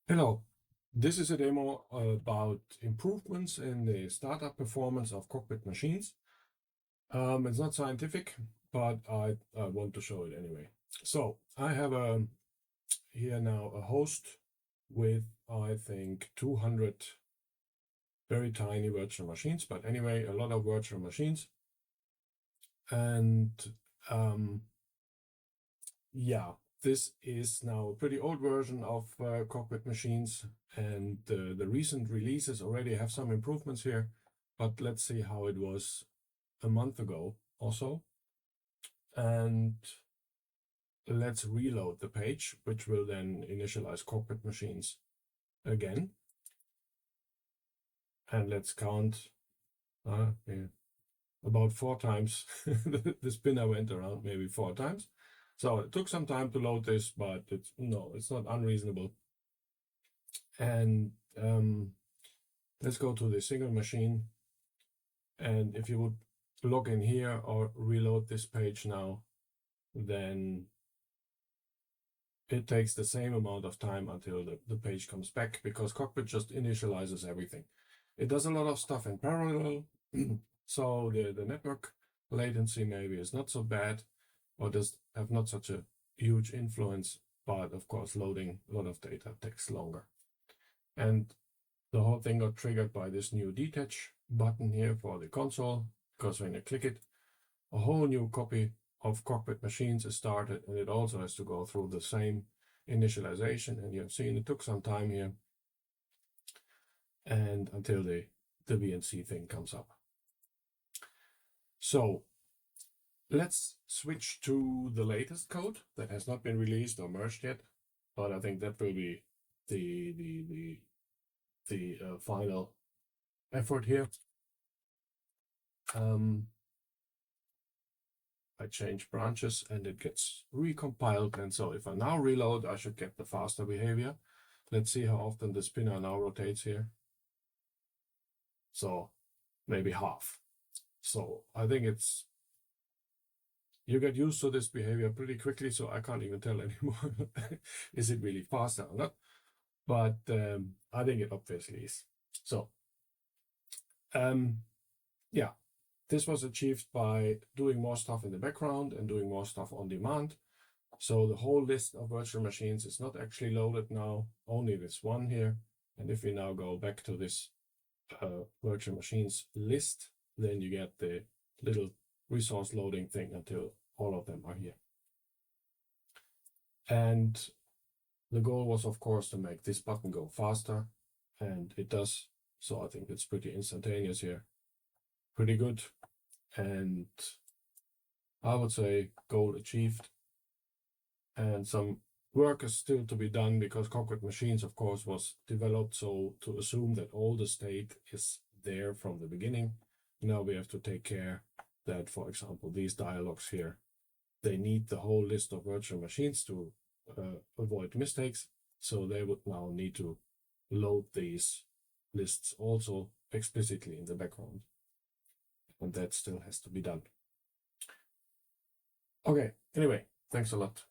Hello, this is a demo about improvements in the startup performance of Cockpit machines. It's not scientific, but I want to show it anyway. So I have here now a host with, I think, 200 very tiny virtual machines, but anyway, a lot of virtual machines. And yeah, this is now a pretty old version of Cockpit machines, and the recent releases already have some improvements here, but let's see how it was a month ago or so. And let's reload the page, which will then initialize Cockpit machines again. And let's count about 4 times. The spinner went around maybe 4 times. So it took some time to load this, but it's not unreasonable. And let's go to the single machine. And if you would log in here or reload this page now, then it takes the same amount of time until the page comes back, because Cockpit just initializes everything. It does a lot of stuff in parallel. So the network latency maybe is not so bad, or does have not such a huge influence, but of course loading a lot of data takes longer. And the whole thing got triggered by this new detach button here for the console, because when you click it, a whole new copy of Cockpit machines is started, and it also has to go through the same initialization. And you have seen it took some time here, and until the VNC thing comes up. So let's switch to the latest code that has not been released or merged yet, but I think that will be the final effort here. I change branches and it gets recompiled, and so if I now reload, I should get the faster behavior. Let's see how often the spinner now rotates here. So maybe half. So I think you get used to this behavior pretty quickly, so I can't even tell anymore is it really faster or not, but I think it obviously is. So yeah, this was achieved by doing more stuff in the background and doing more stuff on demand. So the whole list of virtual machines is not actually loaded now, only this one here. And if we now go back to this virtual machines list, then you get the little resource loading thing until all of them are here. And the goal was, of course, to make this button go faster, and it does. So I think it's pretty instantaneous here. Pretty good. And I would say goal achieved. And some work is still to be done, because Cockpit machines, of course, was developed so to assume that all the state is there from the beginning. Now we have to take care that, for example, these dialogues here, they need the whole list of virtual machines to avoid mistakes. So they would now need to load these lists also explicitly in the background. And that still has to be done. Okay, anyway, thanks a lot.